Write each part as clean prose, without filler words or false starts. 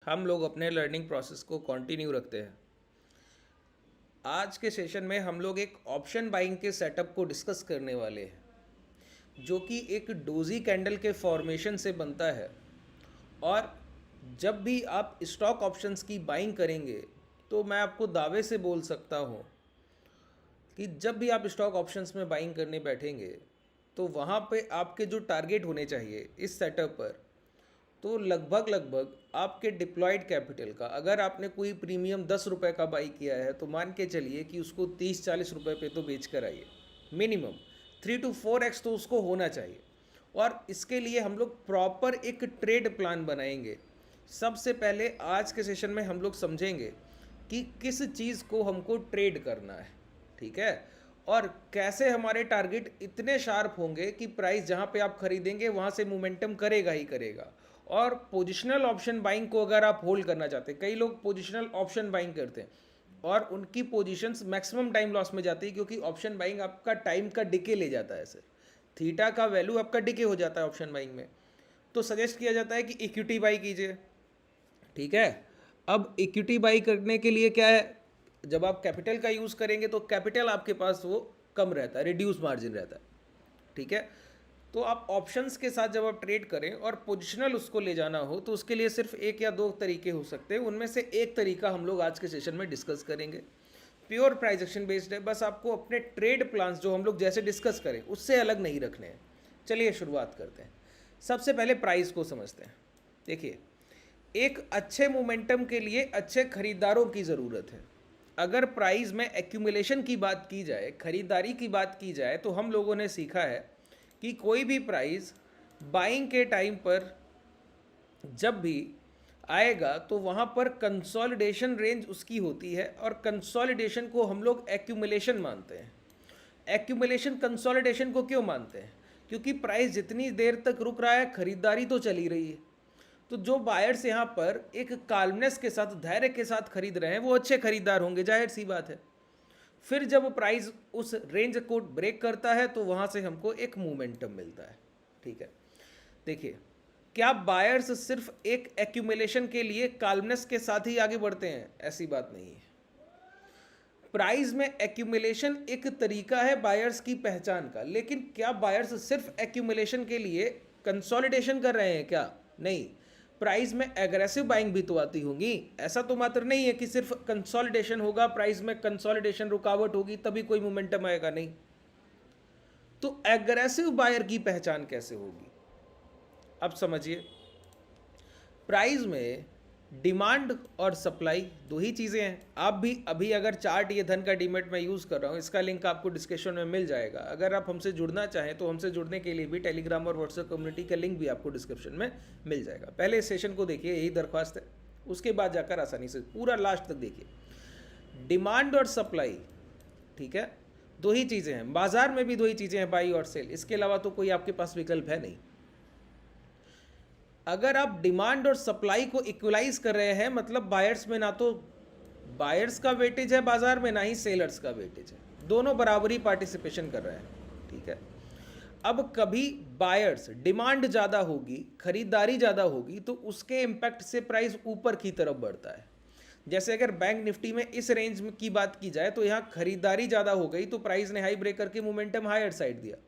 हम लोग अपने लर्निंग प्रोसेस को कंटिन्यू रखते हैं। आज के सेशन में हम लोग एक ऑप्शन बाइंग के सेटअप को डिस्कस करने वाले हैं, जो कि एक डोजी कैंडल के फॉर्मेशन से बनता है। और जब भी आप स्टॉक ऑप्शंस की बाइंग करेंगे तो मैं आपको दावे से बोल सकता हूँ कि जब भी आप स्टॉक ऑप्शंस में बाइंग करने बैठेंगे तो वहाँ पे आपके जो टारगेट होने चाहिए इस सेटअप पर, तो लगभग लगभग आपके डिप्लॉयड कैपिटल का, अगर आपने कोई प्रीमियम 10 रुपये का बाई किया है तो मान के चलिए कि उसको 30-40 रुपये पे तो बेच कर आइए। मिनिमम 3 to 4x तो उसको होना चाहिए। और इसके लिए हम लोग प्रॉपर एक ट्रेड प्लान बनाएंगे। सबसे पहले आज के सेशन में हम लोग समझेंगे कि किस चीज़ को हमको ट्रेड करना है, ठीक है, और कैसे हमारे टारगेट इतने शार्प होंगे कि प्राइस जहाँ पे आप खरीदेंगे वहाँ से मोमेंटम करेगा ही करेगा। और पोजिशनल ऑप्शन बाइंग को अगर आप होल्ड करना चाहते हैं, कई लोग पोजिशनल ऑप्शन बाइंग करते हैं और उनकी पोजीशंस मैक्सिमम टाइम लॉस में जाती है, क्योंकि ऑप्शन बाइंग आपका टाइम का डिके ले जाता है सर। थीटा का वैल्यू आपका डिके हो जाता है ऑप्शन बाइंग में। तो सजेस्ट किया जाता है कि इक्विटी बाई कीजिए, ठीक है। अब इक्विटी बाई करने के लिए क्या है, जब आप कैपिटल का यूज़ करेंगे तो कैपिटल आपके पास वो कम रहता है, रिड्यूस मार्जिन रहता है, ठीक है। तो आप ऑप्शंस के साथ जब आप ट्रेड करें और पोजिशनल उसको ले जाना हो तो उसके लिए सिर्फ एक या दो तरीके हो सकते हैं। उनमें से एक तरीका हम लोग आज के सेशन में डिस्कस करेंगे। प्योर प्राइस एक्शन बेस्ड है, बस आपको अपने ट्रेड प्लान्स जो हम लोग जैसे डिस्कस करें उससे अलग नहीं रखने हैं। चलिए शुरुआत करते हैं। सबसे पहले प्राइस को समझते हैं। देखिए, एक अच्छे मोमेंटम के लिए अच्छे खरीदारों की ज़रूरत है। अगर प्राइस में एक्यूमुलेशन की बात की जाए, खरीदारी की बात की जाए, तो हम लोगों ने सीखा है कि कोई भी प्राइस बाइंग के टाइम पर जब भी आएगा तो वहाँ पर कंसोलिडेशन रेंज उसकी होती है, और कंसोलिडेशन को हम लोग एक्यूमुलेशन मानते हैं। एक्यूमुलेशन कंसोलिडेशन को क्यों मानते हैं? क्योंकि प्राइस जितनी देर तक रुक रहा है खरीदारी तो चली रही है। तो जो बायर्स यहाँ पर एक काल्मनेस के साथ, धैर्य के साथ खरीद रहे हैं वो अच्छे खरीदार होंगे, जाहिर सी बात है। फिर जब प्राइस उस रेंज को ब्रेक करता है तो वहाँ से हमको एक मोमेंटम मिलता है, ठीक है। देखिए, क्या बायर्स सिर्फ एक एक्यूमुलेशन के लिए काल्मनेस के साथ ही आगे बढ़ते हैं? ऐसी बात नहीं है। प्राइस में एक्यूमुलेशन एक तरीका है बायर्स की पहचान का, लेकिन क्या बायर्स सिर्फ एक्यूमुलेशन के लिए कंसोलिडेशन कर रहे हैं? क्या नहीं। प्राइस में एग्रेसिव बाइंग भी तो आती होंगी। ऐसा तो मात्र नहीं है कि सिर्फ कंसोलिडेशन होगा, प्राइस में कंसोलिडेशन रुकावट होगी तभी कोई मोमेंटम आएगा, नहीं। तो एग्रेसिव बायर की पहचान कैसे होगी? अब समझिए, प्राइस में डिमांड और सप्लाई दो ही चीज़ें हैं। आप भी अभी अगर चार्ट, ये धन का डीमेट मैं यूज़ कर रहा हूँ, इसका लिंक आपको डिस्क्रिप्शन में मिल जाएगा। अगर आप हमसे जुड़ना चाहें तो हमसे जुड़ने के लिए भी टेलीग्राम और व्हाट्सएप कम्युनिटी का लिंक भी आपको डिस्क्रिप्शन में मिल जाएगा। पहले इस सेशन को देखिए, यही दरख्वास्त है, उसके बाद जाकर आसानी से पूरा लास्ट तक देखिए। डिमांड और सप्लाई, ठीक है, दो ही चीज़ें हैं। बाजार में भी दो ही चीज़ें हैं, बाई और सेल। इसके अलावा तो कोई आपके पास विकल्प है नहीं। अगर आप डिमांड और सप्लाई को इक्वलाइज कर रहे हैं, मतलब बायर्स में ना तो बायर्स का वेटेज है बाजार में, ना ही सेलर्स का वेटेज है, दोनों बराबरी पार्टिसिपेशन कर रहे हैं, ठीक है। अब कभी बायर्स, डिमांड ज़्यादा होगी, खरीदारी ज़्यादा होगी, तो उसके इम्पैक्ट से प्राइस ऊपर की तरफ बढ़ता है। जैसे अगर बैंक निफ्टी में इस रेंज की बात की जाए तो यहाँ खरीदारी ज़्यादा हो गई तो प्राइस ने हाई ब्रेक करके मोमेंटम हायर साइड दिया।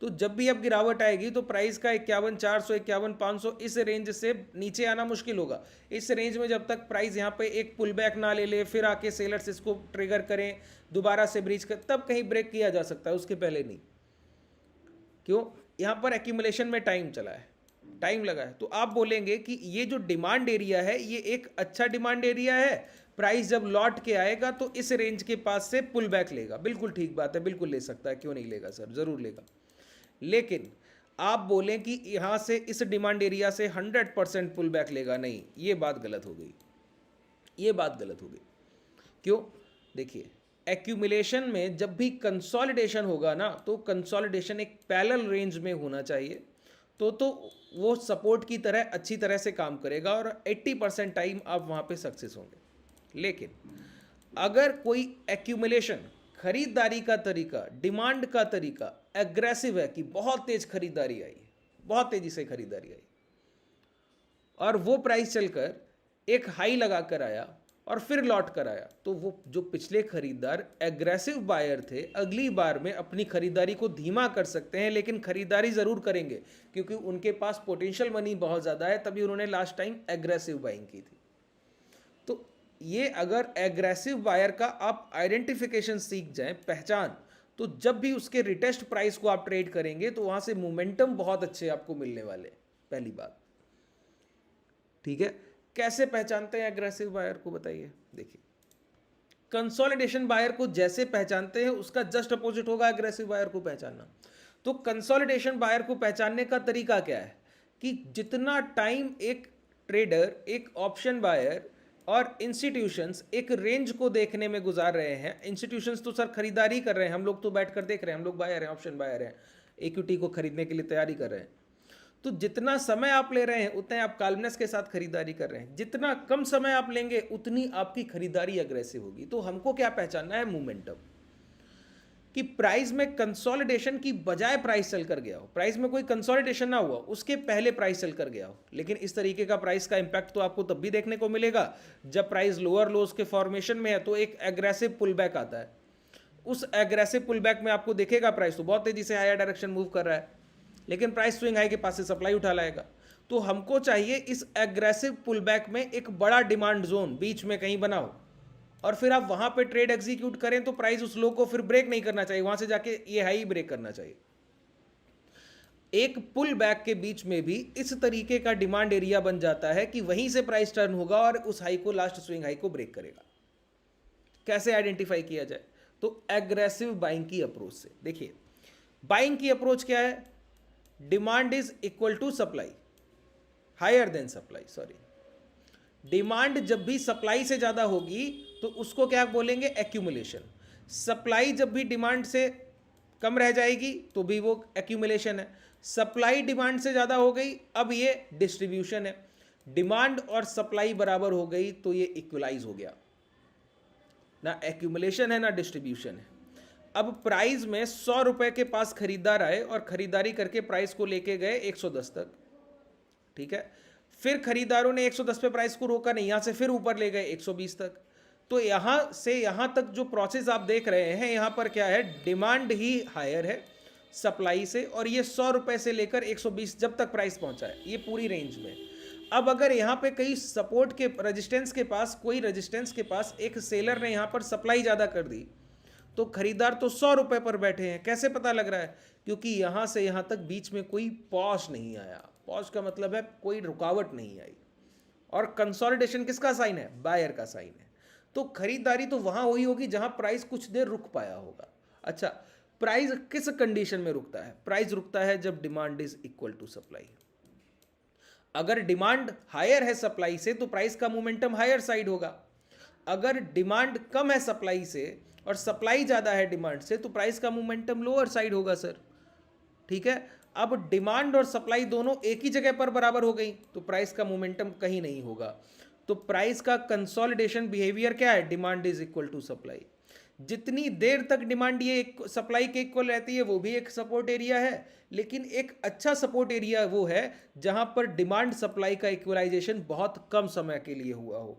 तो जब भी अब गिरावट आएगी तो प्राइस का 51,400, 51,500 इस रेंज से नीचे आना मुश्किल होगा। इस रेंज में जब तक प्राइस यहाँ पे एक पुल बैक ना ले ले, फिर आके सेलर्स इसको ट्रिगर करें, दोबारा से ब्रीच कर, तब कहीं ब्रेक किया जा सकता है, उसके पहले नहीं। क्यों? यहाँ पर एक्यूमुलेशन में टाइम चला है, टाइम लगा है। तो आप बोलेंगे कि ये जो डिमांड एरिया है ये एक अच्छा डिमांड एरिया है, प्राइस जब लौट के आएगा तो इस रेंज के पास से पुल बैक लेगा। बिल्कुल ठीक बात है, बिल्कुल ले सकता है, क्यों नहीं लेगा सर, ज़रूर लेगा। लेकिन आप बोलें कि यहाँ से इस डिमांड एरिया से 100% पुल बैक लेगा, नहीं, ये बात गलत हो गई, ये बात गलत हो गई। क्यों? देखिए, एक्यूमुलेशन में जब भी कंसोलिडेशन होगा ना, तो कंसोलिडेशन एक पैरेलल रेंज में होना चाहिए, तो वो सपोर्ट की तरह अच्छी तरह से काम करेगा और 80% टाइम आप वहाँ पे सक्सेस होंगे। लेकिन अगर कोई एक्यूमुलेशन, खरीदारी का तरीका, डिमांड का तरीका एग्रेसिव है कि बहुत तेज खरीदारी आई, बहुत तेजी से खरीदारी आई, और वो प्राइस चलकर एक हाई लगा कर आया और फिर लौट कर आया, तो वो जो पिछले खरीदार एग्रेसिव बायर थे अगली बार में अपनी खरीदारी को धीमा कर सकते हैं, लेकिन खरीदारी ज़रूर करेंगे क्योंकि उनके पास पोटेंशियल मनी बहुत ज़्यादा है, तभी उन्होंने लास्ट टाइम एग्रेसिव बाइंग की थी। तो ये अगर एग्रेसिव बायर का आप आइडेंटिफिकेशन सीख जाएं, पहचान, तो जब भी उसके रिटेस्ट प्राइस को आप ट्रेड करेंगे तो वहां से मोमेंटम बहुत अच्छे आपको मिलने वाले। पहली बात, ठीक है। कैसे पहचानते हैं एग्रेसिव बायर को, बताइए। देखिए, कंसोलिडेशन बायर को जैसे पहचानते हैं उसका जस्ट अपोजिट होगा एग्रेसिव बायर को पहचानना। तो कंसोलिडेशन बायर को पहचानने का तरीका क्या है कि जितना टाइम एक ट्रेडर, एक ऑप्शन बायर और इंस्टीट्यूशंस एक रेंज को देखने में गुजार रहे हैं, इंस्टीट्यूशंस तो सर खरीदारी कर रहे हैं, हम लोग तो बैठकर देख रहे हैं, हम लोग बायर हैं, ऑप्शन बायर हैं, इक्विटी को खरीदने के लिए तैयारी कर रहे हैं। तो जितना समय आप ले रहे हैं उतने आप काल्मनेस के साथ खरीदारी कर रहे हैं, जितना कम समय आप लेंगे उतनी आपकी खरीदारी अग्रेसिव होगी। तो हमको क्या पहचानना है, मोमेंटम, कि प्राइस में कंसोलिडेशन की बजाय प्राइस चल कर गया हो, प्राइस में कोई कंसोलिडेशन ना हुआ, उसके पहले प्राइस चल कर गया हो। लेकिन इस तरीके का प्राइस का इंपैक्ट तो आपको तब भी देखने को मिलेगा जब प्राइस लोअर लोज के फॉर्मेशन में है, तो एक एग्रेसिव पुल बैक आता है। उस एग्रेसिव पुल बैक में आपको देखेगा प्राइस तो बहुत तेजी से हायर डायरेक्शन मूव कर रहा है, लेकिन प्राइस स्विंग हाई के पास से सप्लाई उठा लाएगा। तो हमको चाहिए इस एग्रेसिव पुल बैक में एक बड़ा डिमांड जोन बीच में कहीं बनाओ और फिर आप वहां पे ट्रेड एग्जीक्यूट करें, तो प्राइस उस लो को फिर ब्रेक नहीं करना चाहिए, वहां से जाके ये हाई ब्रेक करना चाहिए। एक पुल बैक के बीच में भी इस तरीके का डिमांड एरिया बन जाता है कि वहीं से प्राइस टर्न होगा और उस हाई को, लास्ट स्विंग हाई को ब्रेक करेगा। कैसे आइडेंटिफाई किया जाए, तो एग्रेसिव बाइंग की अप्रोच से। देखिए, बाइंग की अप्रोच क्या है, demand is equal to supply, higher than supply, sorry. Demand जब भी सप्लाई से ज्यादा होगी तो उसको क्या बोलेंगे, एक्यूमुलेशन। सप्लाई जब भी डिमांड से कम रह जाएगी तो भी वो एक्यूमुलेशन है। सप्लाई डिमांड से ज्यादा हो गई, अब ये डिस्ट्रीब्यूशन है। डिमांड और सप्लाई बराबर हो गई तो ये इक्वलाइज हो गया, ना एक्यूमुलेशन है ना डिस्ट्रीब्यूशन है। अब प्राइस में 100 रुपए के पास खरीदार आए और खरीदारी करके प्राइस को लेके गए 110 तक, ठीक है। फिर खरीदारों ने 110 पे प्राइस को रोका नहीं, यहां से फिर ऊपर ले गए 120 तक। तो यहां से यहां तक जो प्रोसेस आप देख रहे हैं, यहां पर क्या है, डिमांड ही हायर है सप्लाई से, और ये 100 रुपए से लेकर 120 जब तक प्राइस पहुंचा है, ये पूरी रेंज में। अब अगर यहां पे कई सपोर्ट के रेजिस्टेंस के पास, कोई रेजिस्टेंस के पास एक सेलर ने यहां पर सप्लाई ज्यादा कर दी, तो खरीदार तो 100 रुपए पर बैठे हैं। कैसे पता लग रहा है, क्योंकि यहां से यहां तक बीच में कोई पॉज नहीं आया। पॉज का मतलब है कोई रुकावट नहीं आई, और कंसोलिडेशन किसका साइन है, बायर का साइन है। तो खरीदारी तो वहां हुई होगी जहां प्राइस कुछ देर रुक पाया होगा। अच्छा, प्राइस किस कंडीशन में रुकता है, प्राइस रुकता है जब demand is equal to supply. अगर डिमांड हायर है सप्लाई से तो प्राइस का मोमेंटम हायर साइड होगा। अगर डिमांड कम है सप्लाई से और सप्लाई ज्यादा है डिमांड से, तो प्राइस का मोमेंटम लोअर साइड होगा सर, ठीक है। अब डिमांड और सप्लाई दोनों एक ही जगह पर बराबर हो गई तो प्राइस का मोमेंटम कहीं नहीं होगा। तो प्राइस का कंसोलिडेशन बिहेवियर क्या है, demand is equal to supply. जितनी देर तक डिमांड ये सप्लाई के इक्वल रहती है वो भी एक सपोर्ट एरिया है, लेकिन एक अच्छा सपोर्ट एरिया वो है जहां पर डिमांड सप्लाई का इक्वलाइजेशन बहुत कम समय के लिए हुआ हो,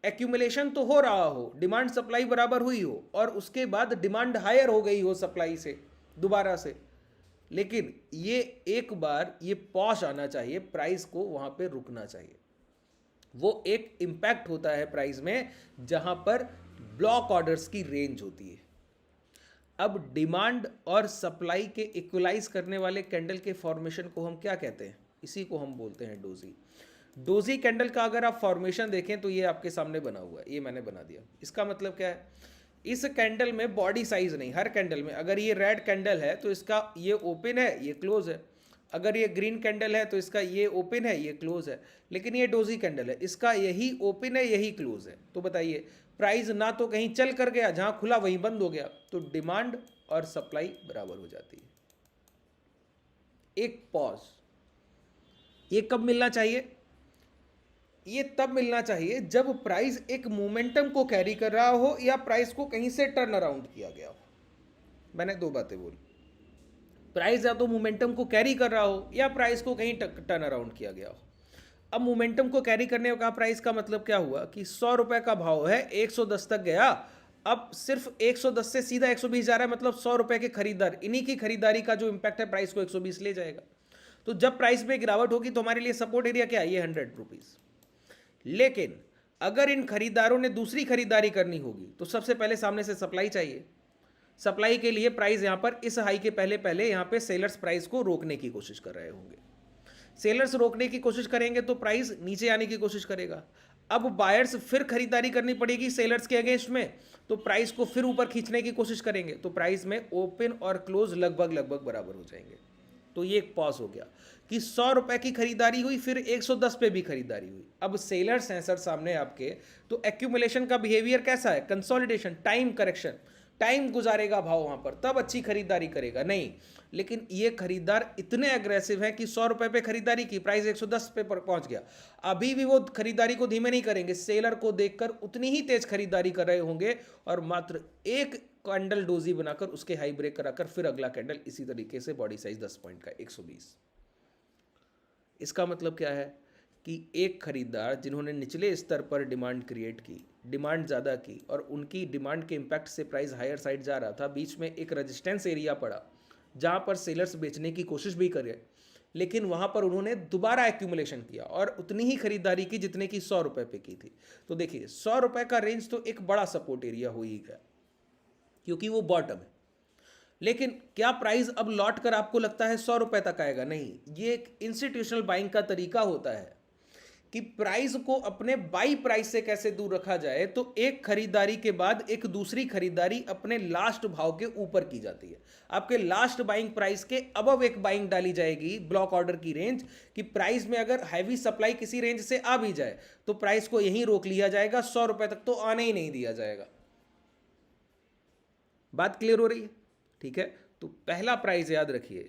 एक्यूमुलेशन तो हो रहा हो, डिमांड सप्लाई बराबर हुई हो और उसके बाद डिमांड हायर हो गई हो सप्लाई से दोबारा से, लेकिन ये एक बार ये पॉज आना चाहिए, प्राइस को वहां पे रुकना चाहिए। वो एक इंपैक्ट होता है प्राइस में जहां पर ब्लॉक ऑर्डर्स की रेंज होती है। अब डिमांड और सप्लाई के इक्वलाइज करने वाले कैंडल के फॉर्मेशन को हम क्या कहते हैं, इसी को हम बोलते हैं डोजी। डोजी कैंडल का अगर आप फॉर्मेशन देखें तो ये आपके सामने बना हुआ है, ये मैंने बना दिया। इसका मतलब क्या है, इस कैंडल में बॉडी साइज नहीं, हर कैंडल में अगर ये रेड कैंडल है तो इसका ये ओपन है, ये क्लोज है। अगर ये ग्रीन कैंडल है तो इसका ये ओपन है, ये क्लोज है। लेकिन ये डोजी कैंडल है, इसका यही ओपन है, यही क्लोज है। तो बताइए, प्राइस ना तो कहीं चल कर गया, जहां खुला वहीं बंद हो गया, तो डिमांड और सप्लाई बराबर हो जाती है। एक पॉज, ये कब मिलना चाहिए, ये तब मिलना चाहिए जब प्राइस एक मोमेंटम को कैरी कर रहा हो या प्राइस को कहीं से टर्न अराउंड किया गया हो। मैंने दो बातें बोली, प्राइस या तो मोमेंटम को कैरी कर रहा हो या प्राइस को कहीं टर्न अराउंड किया गया हो। अब मोमेंटम को कैरी करने का प्राइस का मतलब क्या हुआ कि 100 रुपए का भाव है, 110 तक गया, अब सिर्फ 110 से सीधा 120 जा रहा है, मतलब 100 रुपए के खरीदार, इन्हीं की खरीदारी का जो इंपैक्ट है प्राइस को 120 ले जाएगा। तो जब प्राइस में गिरावट होगी तो हमारे लिए सपोर्ट एरिया क्या है, ये 100 रुपीज। लेकिन अगर इन खरीदारों ने दूसरी खरीदारी करनी होगी तो सबसे पहले सामने से सप्लाई चाहिए। सप्लाई के लिए प्राइस यहां पर इस हाई के पहले पहले यहां पे सेलर्स प्राइस को रोकने की कोशिश कर रहे होंगे। सेलर्स रोकने की कोशिश करेंगे तो प्राइस नीचे आने की कोशिश करेगा। अब बायर्स फिर खरीदारी करनी पड़ेगी सेलर्स के अगेंस्ट में, तो प्राइस को फिर ऊपर खींचने की कोशिश करेंगे, तो प्राइस में ओपन और क्लोज लगभग लगभग बराबर हो जाएंगे। तो ये एक पॉज हो गया कि 100 रुपए की खरीदारी हुई, फिर 110 पे भी खरीदारी हुई। अब सेलर्स हैं सर सामने आपके, तो एक्यूमुलेशन का बिहेवियर कैसा है, कंसोलिडेशन, टाइम करेक्शन, टाइम गुजारेगा भाव वहां पर, तब अच्छी खरीदारी करेगा नहीं। लेकिन ये खरीदार इतने अग्रेसिव हैं कि 100 रुपए पे खरीदारी की, प्राइस 110 पे पहुंच गया, अभी भी वो खरीदारी को धीमे नहीं करेंगे, सेलर को देखकर उतनी ही तेज खरीदारी कर रहे होंगे और मात्र एक कैंडल डोजी बनाकर उसके हाई ब्रेक कराकर फिर अगला कैंडल इसी तरीके से बॉडी साइज 10 पॉइंट का 120। इसका मतलब क्या है कि एक खरीदार जिन्होंने निचले स्तर पर डिमांड क्रिएट की, डिमांड ज़्यादा की और उनकी डिमांड के इम्पैक्ट से प्राइस हायर साइड जा रहा था, बीच में एक रेजिस्टेंस एरिया पड़ा जहाँ पर सेलर्स बेचने की कोशिश भी करे, लेकिन वहाँ पर उन्होंने दोबारा एक्यूमुलेशन किया और उतनी ही खरीदारी की जितने की 100 रुपये पे की थी। तो देखिए 100 रुपये का रेंज तो एक बड़ा सपोर्ट एरिया हो ही गया क्योंकि वो बॉटम है। लेकिन क्या प्राइस अब लौट कर आपको लगता है 100 रुपये तक आएगा? नहीं, ये एक इंस्टीट्यूशनल बाइंग का तरीका होता है कि प्राइस को अपने बाई प्राइस से कैसे दूर रखा जाए। तो एक खरीदारी के बाद एक दूसरी खरीदारी अपने लास्ट भाव के ऊपर की जाती है, आपके लास्ट बाइंग प्राइस के अबव एक बाइंग डाली जाएगी, ब्लॉक ऑर्डर की रेंज, कि प्राइस में अगर हैवी सप्लाई किसी रेंज से आ भी जाए तो प्राइस को यहीं रोक लिया जाएगा, 100 रुपए तक तो आने ही नहीं दिया जाएगा। बात क्लियर हो रही है? ठीक है, तो पहला प्राइस याद रखिए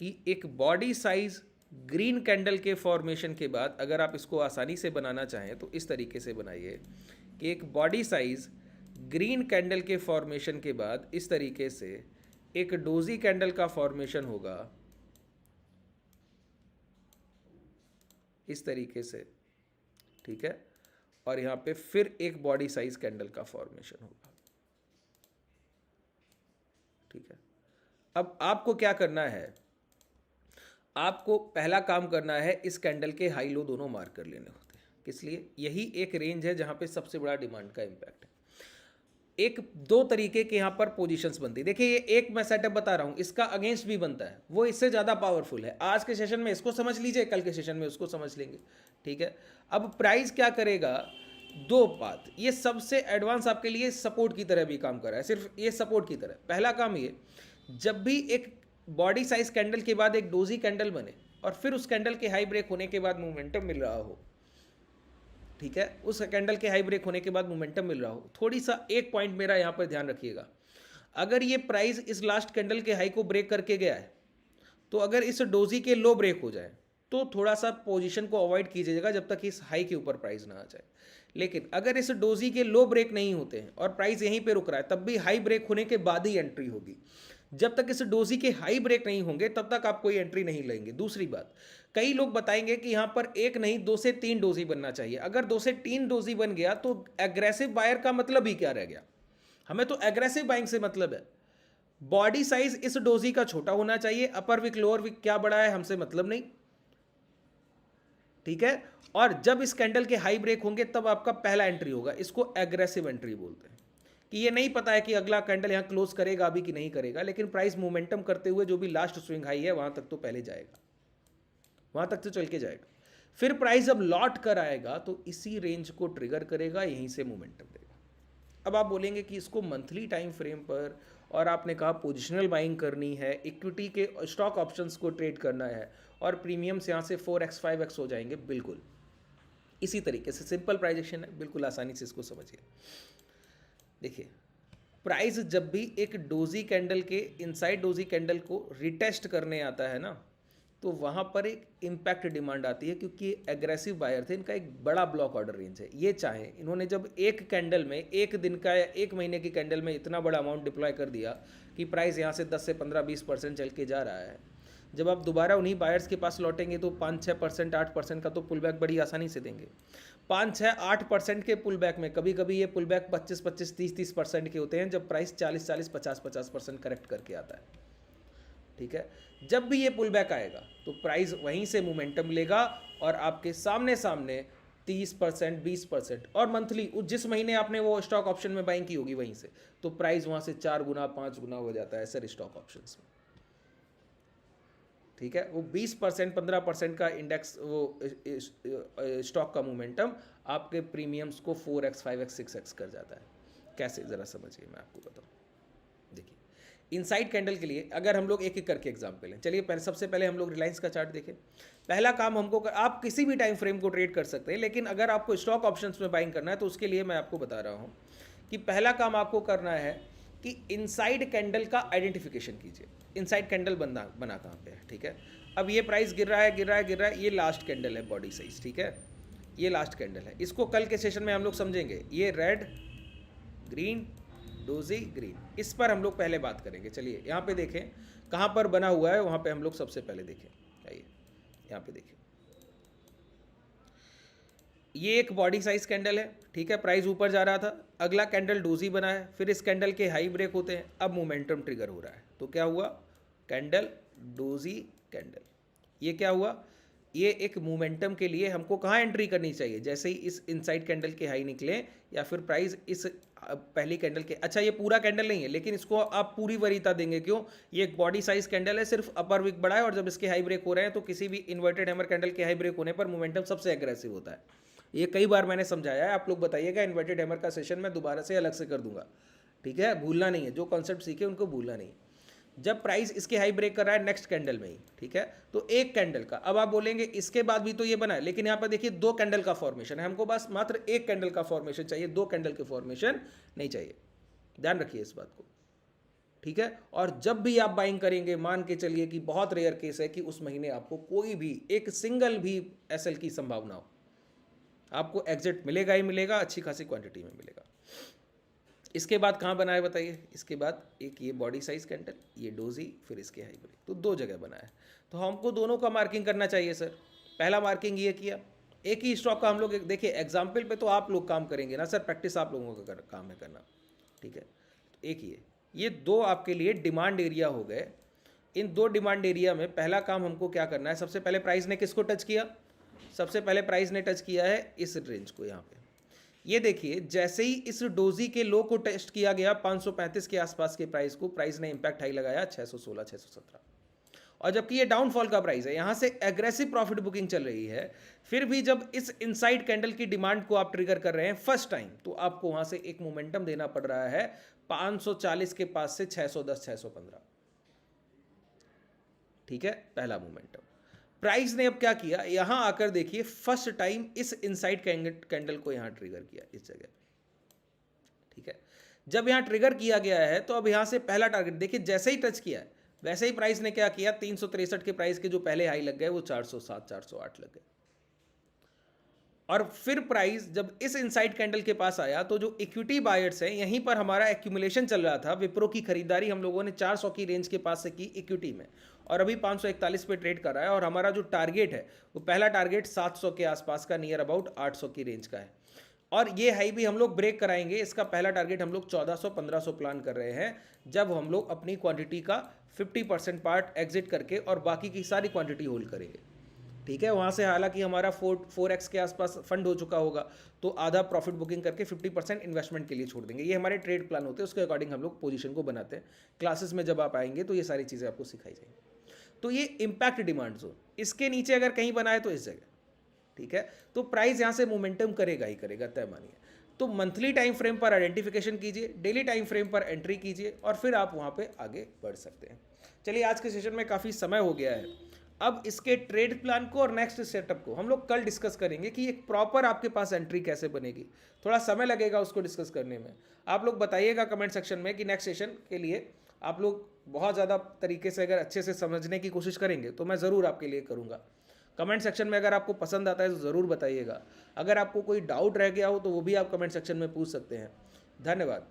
कि एक बॉडी साइज ग्रीन कैंडल के फॉर्मेशन के बाद, अगर आप इसको आसानी से बनाना चाहें तो इस तरीके से बनाइए कि एक बॉडी साइज ग्रीन कैंडल के फॉर्मेशन के बाद इस तरीके से एक डोजी कैंडल का फॉर्मेशन होगा, इस तरीके से, ठीक है, और यहाँ पे फिर एक बॉडी साइज कैंडल का फॉर्मेशन होगा, ठीक है। अब आपको क्या करना है, आपको पहला काम करना है इस कैंडल के हाई लो दोनों मार्क कर लेने होते हैं। किस लिए? यही एक रेंज है जहां पे सबसे बड़ा डिमांड का इम्पैक्ट है। एक दो तरीके के यहाँ पर पोजीशंस बनती है। देखिए ये एक मैं सेटअप बता रहा हूँ, इसका अगेंस्ट भी बनता है, वो इससे ज़्यादा पावरफुल है। आज के सेशन में इसको समझ लीजिए, कल के सेशन में उसको समझ लेंगे, ठीक है। अब प्राइस क्या करेगा, दो बात, ये सबसे एडवांस आपके लिए सपोर्ट की तरह भी काम कर रहा है, सिर्फ ये सपोर्ट की तरह। पहला काम ये, जब भी एक बॉडी साइज कैंडल के बाद एक डोजी कैंडल बने और फिर उस कैंडल के हाई ब्रेक होने के बाद मोमेंटम मिल रहा हो, ठीक है, उस कैंडल के हाई ब्रेक होने के बाद मोमेंटम मिल रहा हो, थोड़ी सा एक पॉइंट मेरा यहाँ पर ध्यान रखिएगा। अगर ये प्राइस इस लास्ट कैंडल के हाई को ब्रेक करके गया है, तो अगर इस डोजी के लो ब्रेक हो जाए तो थोड़ा सा पोजीशन को अवॉइड कीजिएगा जब तक इस हाई के ऊपर प्राइस ना आ जाए। लेकिन अगर इस डोजी के लो ब्रेक नहीं होते हैं और प्राइस यहीं पे रुक रहा है, तब भी हाई ब्रेक होने के बाद ही एंट्री होगी। जब तक इस डोजी के हाई ब्रेक नहीं होंगे तब तक आप कोई एंट्री नहीं लेंगे। दूसरी बात, कई लोग बताएंगे कि यहाँ पर एक नहीं 2 से 3 डोजी बनना चाहिए। अगर 2 से 3 डोजी बन गया तो एग्रेसिव बायर का मतलब ही क्या रह गया? हमें तो एग्रेसिव बाइंग से मतलब है। बॉडी साइज इस डोजी का छोटा होना चाहिए, अपर विक लोअर विक क्या बड़ा है हमसे मतलब नहीं, ठीक है। और जब इस कैंडल के हाई ब्रेक होंगे तब आपका पहला एंट्री होगा, इसको एग्रेसिव एंट्री बोलते हैं। कि ये नहीं पता है कि अगला कैंडल यहाँ क्लोज करेगा अभी कि नहीं करेगा, लेकिन प्राइस मोमेंटम करते हुए जो भी लास्ट स्विंग हाई है वहां तक तो पहले जाएगा, वहां तक तो चल के जाएगा। फिर प्राइस जब लौट कर आएगा तो इसी रेंज को ट्रिगर करेगा, यहीं से मोमेंटम देगा। अब आप बोलेंगे कि इसको मंथली टाइम फ्रेम पर, और आपने कहा पोजिशनल बाइंग करनी है, इक्विटी के स्टॉक ऑप्शंस को ट्रेड करना है और प्रीमियम्स यहाँ से 4x 5x हो जाएंगे। बिल्कुल इसी तरीके से सिंपल प्राइजेक्शन है, बिल्कुल आसानी से इसको समझिए। देखिए प्राइस जब भी एक डोजी कैंडल के इनसाइड डोजी कैंडल को रिटेस्ट करने आता है ना, तो वहाँ पर एक इम्पैक्ट डिमांड आती है, क्योंकि एग्रेसिव बायर थे, इनका एक बड़ा ब्लॉक ऑर्डर रेंज है। ये चाहे इन्होंने जब एक कैंडल में, एक दिन का या एक महीने की कैंडल में इतना बड़ा अमाउंट डिप्लॉय कर दिया कि प्राइस यहाँ से 10 से 15-20% चल के जा रहा है, जब आप दोबारा उन्हीं बायर्स के पास लौटेंगे तो 5-6%, 8% का तो पुल बैक बड़ी आसानी से देंगे। 5-6-8% के पुल बैक में कभी कभी ये पुल बैक 25-25, 30-30% के होते हैं, जब प्राइस 40-40, 50-50% करेक्ट करके आता है। ठीक है, जब भी ये पुल बैक आएगा तो प्राइस वहीं से मोमेंटम लेगा और आपके सामने सामने 30%, 20% और मंथली जिस महीने आपने वो स्टॉक ऑप्शन में बाइंग की होगी वहीं से, तो प्राइस वहाँ से 4 गुना 5 गुना हो जाता है सर स्टॉक ऑप्शंस में। ठीक है, वो 20%, 15% का इंडेक्स वो स्टॉक का मोमेंटम आपके प्रीमियम्स को 4x, 5x, 6x कर जाता है। कैसे, ज़रा समझिए, मैं आपको बताऊँ। देखिए, इनसाइड कैंडल के लिए अगर हम लोग एक एक करके एग्जांपल लें, चलिए सबसे पहले हम लोग रिलायंस का चार्ट देखें। पहला काम हमको आप किसी भी टाइम फ्रेम को ट्रेड कर सकते हैं, लेकिन अगर आपको स्टॉक ऑप्शंस में बाइंग करना है तो उसके लिए मैं आपको बता रहा हूँ कि पहला काम आपको करना है कि इनसाइड कैंडल का आइडेंटिफिकेशन कीजिए। इनसाइड कैंडल बना कहाँ पे है। ठीक है, अब ये प्राइस गिर रहा है, ये लास्ट कैंडल है बॉडी साइज। ठीक है, ये लास्ट कैंडल है, इसको कल के सेशन में हम लोग समझेंगे। ये रेड, ग्रीन, डोजी, ग्रीन, इस पर हम लोग पहले बात करेंगे। चलिए यहाँ पे देखें कहाँ पर बना हुआ है, वहाँ पे हम लोग सबसे पहले देखें। आइए यहाँ पे देखिए, ये एक बॉडी साइज कैंडल है। ठीक है, प्राइस ऊपर जा रहा था, अगला कैंडल डोजी बना है, फिर इस कैंडल के हाई ब्रेक होते हैं, अब मोमेंटम ट्रिगर हो रहा है। तो क्या हुआ, कैंडल डोजी कैंडल, ये क्या हुआ, ये एक मोमेंटम के लिए हमको कहाँ एंट्री करनी चाहिए, जैसे ही इस इनसाइड कैंडल के हाई निकले या फिर प्राइस इस पहली कैंडल के, अच्छा ये पूरा कैंडल नहीं है लेकिन इसको आप पूरी वरीयता देंगे, क्यों, ये एक बॉडी साइज कैंडल है, सिर्फ अपर विक बड़ा है और जब इसके हाई ब्रेक हो रहे हैं तो किसी भी इन्वर्टेड हैमर कैंडल के हाई ब्रेक होने पर मोमेंटम सबसे एग्रेसिव होता है। ये कई बार मैंने समझाया है, आप लोग बताइएगा, इन्वर्टेड हैमर का सेशन मैं दोबारा से अलग से कर दूंगा। ठीक है, भूलना नहीं है, जो कॉन्सेप्ट सीखे उनको भूलना नहीं। जब प्राइस इसके हाई ब्रेक कर रहा है नेक्स्ट कैंडल में ही, ठीक है, तो एक कैंडल का, अब आप बोलेंगे इसके बाद भी तो ये बना है, लेकिन यहाँ पर देखिए 2 कैंडल का फॉर्मेशन है, हमको बस मात्र 1 कैंडल का फॉर्मेशन चाहिए, 2 कैंडल के फॉर्मेशन नहीं चाहिए, ध्यान रखिए इस बात को। ठीक है, और जब भी आप बाइंग करेंगे, मान के चलिए कि बहुत रेयर केस है कि उस महीने आपको कोई भी एक सिंगल भी एसएल की संभावना हो, आपको एग्जिट मिलेगा ही मिलेगा, अच्छी खासी क्वांटिटी में मिलेगा। इसके बाद कहाँ बना है बताइए, इसके बाद एक ये बॉडी साइज कैंडल, ये डोजी, फिर इसके हाई ब्रेक, तो 2 जगह बना है। तो हमको दोनों का मार्किंग करना चाहिए सर। पहला मार्किंग ये किया, एक ही स्टॉक का हम लोग देखिए एग्जाम्पल पे तो आप लोग काम करेंगे ना सर, प्रैक्टिस आप लोगों का काम है करना। ठीक है, तो एक ये 2 आपके लिए डिमांड एरिया हो गए। इन 2 डिमांड एरिया में पहला काम हमको क्या करना है, सबसे पहले प्राइस ने किसको टच किया, सबसे पहले प्राइस ने टच किया है इस रेंज को। यहाँ पे ये देखिए, जैसे ही इस डोजी के लो को टेस्ट किया गया 535 के आसपास के प्राइस को, प्राइस ने इंपैक्ट हाई लगाया 616, 617, और जबकि ये डाउनफॉल का प्राइस है, यहाँ से एग्रेसिव प्रॉफिट बुकिंग चल रही है, फिर भी जब इस इनसाइड कैंडल की डिमांड को आप ट्रिगर कर रहे हैं फर्स्ट टाइम, तो आपको वहाँ से एक मोमेंटम देना पड़ रहा है 540 के पास से 610, 615। ठीक है, पहला मोमेंटम। प्राइस ने अब क्या किया, यहां आकर देखिए फर्स्ट टाइम इस इनसाइड कैंडल को यहां ट्रिगर किया इस जगह। ठीक है, जब यहां ट्रिगर किया गया है तो अब यहां से पहला टारगेट देखिए, जैसे ही टच किया है वैसे ही प्राइस ने क्या किया, 363 के प्राइस के जो पहले हाई लग गए वो 407, 408 लग गए। और फिर प्राइस जब इस इनसाइड कैंडल के पास आया तो जो इक्विटी बायर्स हैं, यहीं पर हमारा एक्यूमुलेशन चल रहा था, विप्रो की खरीदारी हम लोगों ने 400 की रेंज के पास से की इक्विटी में, और अभी 541 पे ट्रेड कर रहा है, और हमारा जो टारगेट है वो पहला टारगेट 700 के आसपास का, नियर अबाउट 800 की रेंज का है, और ये हाई भी हम लोग ब्रेक कराएंगे। इसका पहला टारगेट हम लोग 1400, 1500 प्लान कर रहे हैं, जब हम लोग अपनी क्वांटिटी का 50% पार्ट एग्जिट करके और बाकी की सारी क्वांटिटी होल्ड करेंगे। ठीक है, वहाँ से हालांकि हमारा 4x के आसपास फंड हो चुका होगा, तो आधा प्रॉफिट बुकिंग करके 50% इन्वेस्टमेंट के लिए छोड़ देंगे। ये हमारे ट्रेड प्लान होते हैं, उसके अकॉर्डिंग हम लोग पोजीशन को बनाते हैं। क्लासेस में जब आप आएंगे तो ये सारी चीज़ें आपको सिखाई जाएंगी। तो ये इम्पैक्ट डिमांड जोन, इसके नीचे अगर कहीं बनाए तो इस जगह, ठीक है, तो प्राइस यहाँ से मोमेंटम करेगा ही करेगा, तय मानिए। तो मंथली टाइम फ्रेम पर आइडेंटिफिकेशन कीजिए, डेली टाइम फ्रेम पर एंट्री कीजिए, और फिर आप वहाँ पे आगे बढ़ सकते हैं। चलिए, आज के सेशन में काफ़ी समय हो गया है, अब इसके ट्रेड प्लान को और नेक्स्ट सेटअप को हम लोग कल डिस्कस करेंगे कि एक प्रॉपर आपके पास एंट्री कैसे बनेगी। थोड़ा समय लगेगा उसको डिस्कस करने में। आप लोग बताइएगा कमेंट सेक्शन में कि नेक्स्ट सेशन के लिए आप लोग बहुत ज़्यादा तरीके से अगर अच्छे से समझने की कोशिश करेंगे तो मैं ज़रूर आपके लिए करूँगा। कमेंट सेक्शन में अगर आपको पसंद आता है तो ज़रूर बताइएगा। अगर आपको कोई डाउट रह गया हो तो वो भी आप कमेंट सेक्शन में पूछ सकते हैं। धन्यवाद।